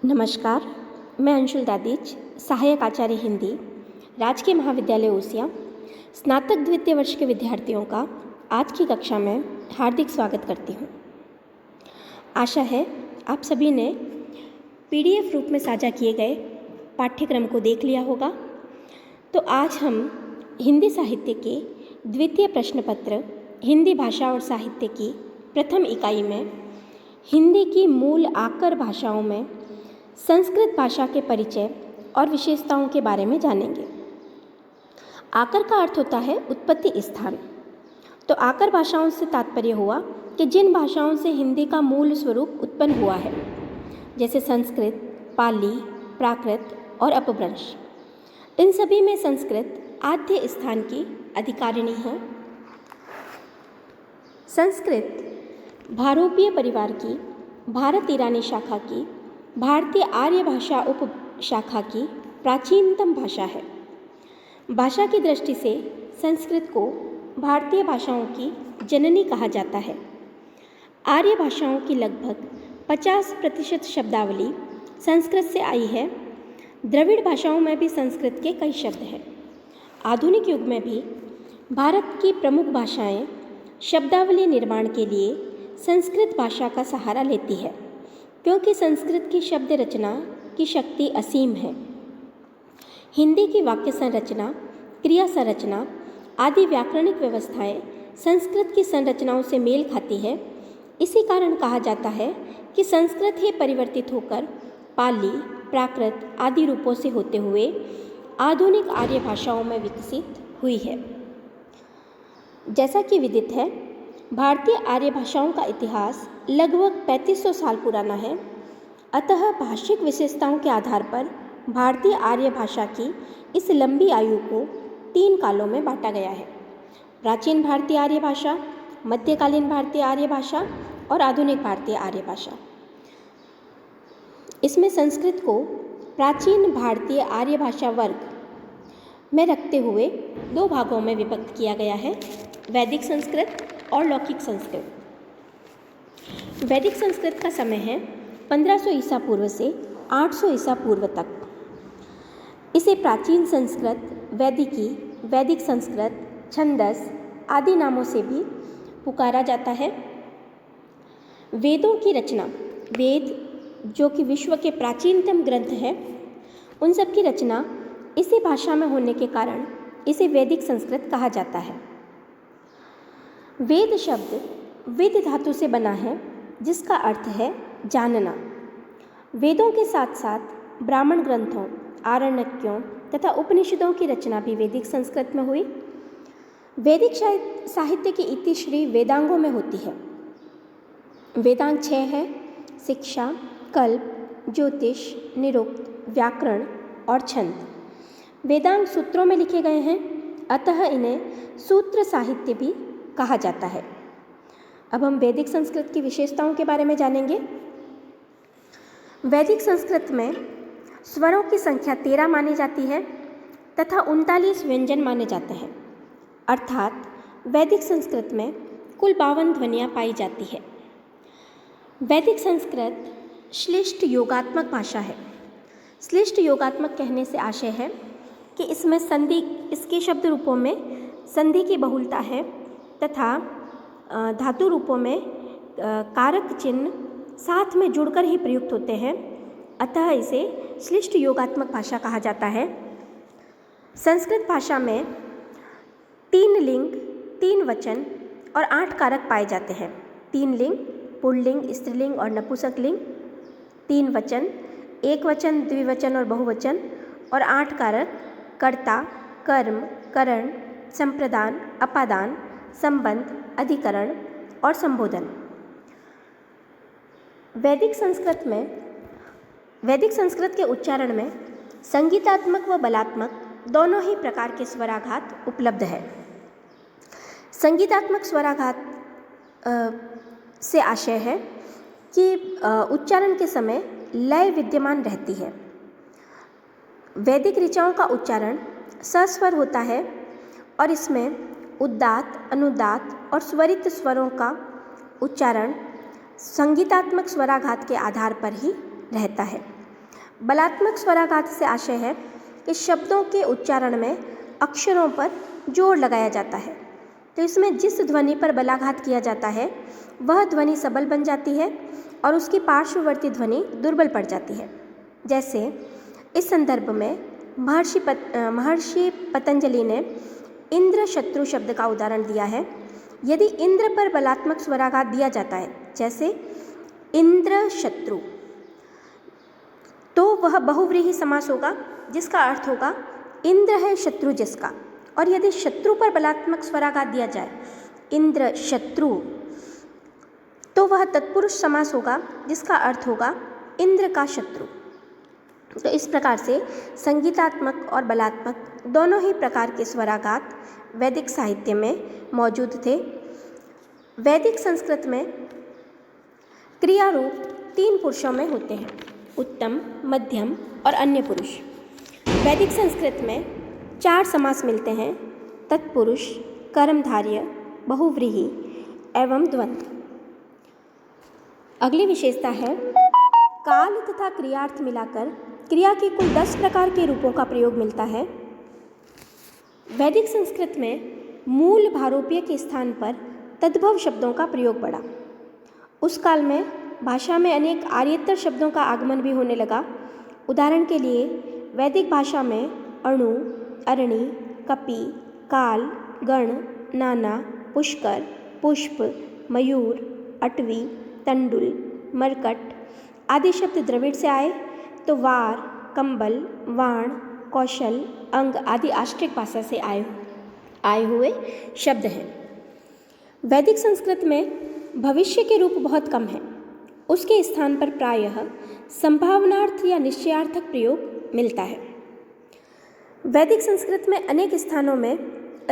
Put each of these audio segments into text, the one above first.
नमस्कार, मैं अंशुल दादीज, सहायक आचार्य हिंदी, राजकीय महाविद्यालय ओसिया, स्नातक द्वितीय वर्ष के विद्यार्थियों का आज की कक्षा में हार्दिक स्वागत करती हूँ। आशा है आप सभी ने PDF रूप में साझा किए गए पाठ्यक्रम को देख लिया होगा। तो आज हम हिंदी साहित्य के द्वितीय प्रश्न पत्र हिंदी भाषा और साहित्य की प्रथम इकाई में हिंदी की मूल आकर भाषाओं में संस्कृत भाषा के परिचय और विशेषताओं के बारे में जानेंगे। आकर का अर्थ होता है उत्पत्ति स्थान। तो आकर भाषाओं से तात्पर्य हुआ कि जिन भाषाओं से हिंदी का मूल स्वरूप उत्पन्न हुआ है, जैसे संस्कृत, पाली, प्राकृत और अपभ्रंश। इन सभी में संस्कृत आद्य स्थान की अधिकारिणी है। संस्कृत भारोपीय परिवार की भारत ईरानी शाखा की भारतीय आर्य भाषा उप शाखा की प्राचीनतम भाषा है। भाषा की दृष्टि से संस्कृत को भारतीय भाषाओं की जननी कहा जाता है। आर्य भाषाओं की लगभग 50% शब्दावली संस्कृत से आई है। द्रविड़ भाषाओं में भी संस्कृत के कई शब्द हैं। आधुनिक युग में भी भारत की प्रमुख भाषाएं शब्दावली निर्माण के लिए संस्कृत भाषा का सहारा लेती है, क्योंकि संस्कृत की शब्द रचना की शक्ति असीम है। हिंदी की वाक्य संरचना, क्रिया संरचना आदि व्याकरणिक व्यवस्थाएं संस्कृत की संरचनाओं से मेल खाती है। इसी कारण कहा जाता है कि संस्कृत ही परिवर्तित होकर पाली, प्राकृत आदि रूपों से होते हुए आधुनिक आर्य भाषाओं में विकसित हुई है। जैसा कि विदित है, भारतीय आर्य भाषाओं का इतिहास लगभग 3500 साल पुराना है। अतः भाषिक विशेषताओं के आधार पर भारतीय आर्य भाषा की इस लंबी आयु को 3 कालों में बांटा गया है: प्राचीन भारतीय आर्य भाषा, मध्यकालीन भारतीय आर्य भाषा और आधुनिक भारतीय आर्य भाषा। इसमें संस्कृत को प्राचीन भारतीय आर्य भाषा वर्ग में रखते हुए 2 भागों में विभक्त किया गया है: वैदिक संस्कृत और लौकिक संस्कृत। वैदिक संस्कृत का समय है 1500 ईसा पूर्व से 800 ईसा पूर्व तक। इसे प्राचीन संस्कृत, वैदिकी, वैदिक संस्कृत, छंदस आदि नामों से भी पुकारा जाता है। वेदों की रचना, वेद जो कि विश्व के प्राचीनतम ग्रंथ है, उन सब की रचना इसी भाषा में होने के कारण इसे वैदिक संस्कृत कहा जाता है। वेद शब्द विद धातु से बना है, जिसका अर्थ है जानना। वेदों के साथ साथ ब्राह्मण ग्रंथों, आरण्यकों तथा उपनिषदों की रचना भी वैदिक संस्कृत में हुई। वैदिक साहित्य की इतिश्री वेदांगों में होती है। वेदांग 6 है: शिक्षा, कल्प, ज्योतिष, निरुक्त, व्याकरण और छंद। वेदांग सूत्रों में लिखे गए हैं, अतः इन्हें सूत्र साहित्य भी कहा जाता है। अब हम वैदिक संस्कृत की विशेषताओं के बारे में जानेंगे। वैदिक संस्कृत में स्वरों की संख्या 13 मानी जाती है तथा 39 व्यंजन माने जाते हैं। अर्थात वैदिक संस्कृत में कुल 52 ध्वनियाँ पाई जाती है। वैदिक संस्कृत श्लिष्ट योगात्मक भाषा है। श्लिष्ट योगात्मक कहने से आशय है कि इसमें संधि, इसके शब्द रूपों में संधि की बहुलता है तथा धातु रूपों में कारक चिन्ह साथ में जुड़कर ही प्रयुक्त होते हैं। अतः इसे श्लिष्ट योगात्मक भाषा कहा जाता है। संस्कृत भाषा में 3 लिंग, 3 वचन और 8 कारक पाए जाते हैं। 3 लिंग पुल्लिंग, स्त्रीलिंग और नपुंसकलिंग, 3 वचन एक वचन, द्विवचन और बहुवचन, और 8 कारक कर्ता, कर्म, करण, संप्रदान, अपादान, संबंध, अधिकरण और संबोधन। वैदिक संस्कृत के उच्चारण में संगीतात्मक व बलात्मक दोनों ही प्रकार के स्वराघात उपलब्ध है। संगीतात्मक स्वराघात से आशय है कि उच्चारण के समय लय विद्यमान रहती है। वैदिक ऋचाओं का उच्चारण सस्वर होता है और इसमें उदात्त, अनुदात्त और स्वरित स्वरों का उच्चारण संगीतात्मक स्वराघात के आधार पर ही रहता है। बलात्मक स्वराघात से आशय है कि शब्दों के उच्चारण में अक्षरों पर जोर लगाया जाता है। तो इसमें जिस ध्वनि पर बलाघात किया जाता है वह ध्वनि सबल बन जाती है और उसकी पार्श्ववर्ती ध्वनि दुर्बल पड़ जाती है। जैसे इस संदर्भ में महर्षि पतंजलि ने इंद्र शत्रु शब्द का उदाहरण दिया है। यदि इंद्र पर बलात्मक स्वराघात दिया जाता है, जैसे इंद्र शत्रु, तो वह बहुव्रीहि समास होगा, जिसका अर्थ होगा इंद्र है शत्रु जिसका। और यदि शत्रु पर बलात्मक स्वराघात दिया जाए, इंद्र शत्रु, तो वह तत्पुरुष समास होगा, जिसका अर्थ होगा इंद्र का शत्रु। तो इस प्रकार से संगीतात्मक और बलात्मक दोनों ही प्रकार के स्वराघात वैदिक साहित्य में मौजूद थे। वैदिक संस्कृत में क्रिया रूप 3 पुरुषों में होते हैं, उत्तम, मध्यम और अन्य पुरुष। वैदिक संस्कृत में 4 समास मिलते हैं, तत्पुरुष, कर्मधारय, बहुव्रीहि एवं द्वंद्व। अगली विशेषता है काल तथा क्रियार्थ मिलाकर क्रिया के कुल 10 प्रकार के रूपों का प्रयोग मिलता है। वैदिक संस्कृत में मूल भारोपीय के स्थान पर तद्भव शब्दों का प्रयोग बढ़ा। उस काल में भाषा में अनेक आर्येतर शब्दों का आगमन भी होने लगा। उदाहरण के लिए वैदिक भाषा में अणु, अरणि, कपि, काल, गण, नाना, पुष्कर, पुष्प, मयूर, अटवी, तंडुल, मरकट आदि शब्द द्रविड़ से आए, तो वार, कंबल, वाण, कौशल, अंग आदि आष्ट्रिक भाषा से आए हुए शब्द हैं। वैदिक संस्कृत में भविष्य के रूप बहुत कम है। उसके स्थान पर प्रायः संभावनार्थ या निश्चयार्थक प्रयोग मिलता है। वैदिक संस्कृत में अनेक स्थानों में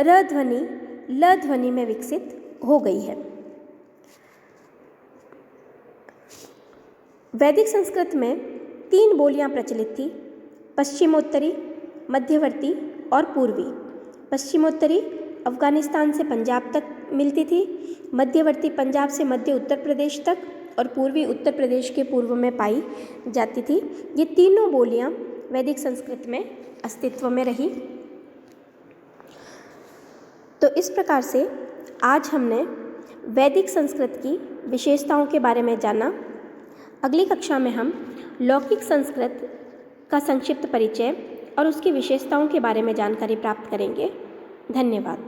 र ध्वनि ल ध्वनि में विकसित हो गई है। वैदिक संस्कृत में 3 बोलियां प्रचलित थी, पश्चिमोत्तरी, मध्यवर्ती और पूर्वी। पश्चिमोत्तरी अफगानिस्तान से पंजाब तक मिलती थी, मध्यवर्ती पंजाब से मध्य उत्तर प्रदेश तक और पूर्वी उत्तर प्रदेश के पूर्व में पाई जाती थी। ये तीनों बोलियां वैदिक संस्कृत में अस्तित्व में रही। तो इस प्रकार से आज हमने वैदिक संस्कृत की विशेषताओं के बारे में जाना। अगली कक्षा में हम लौकिक संस्कृत का संक्षिप्त परिचय और उसकी विशेषताओं के बारे में जानकारी प्राप्त करेंगे। धन्यवाद।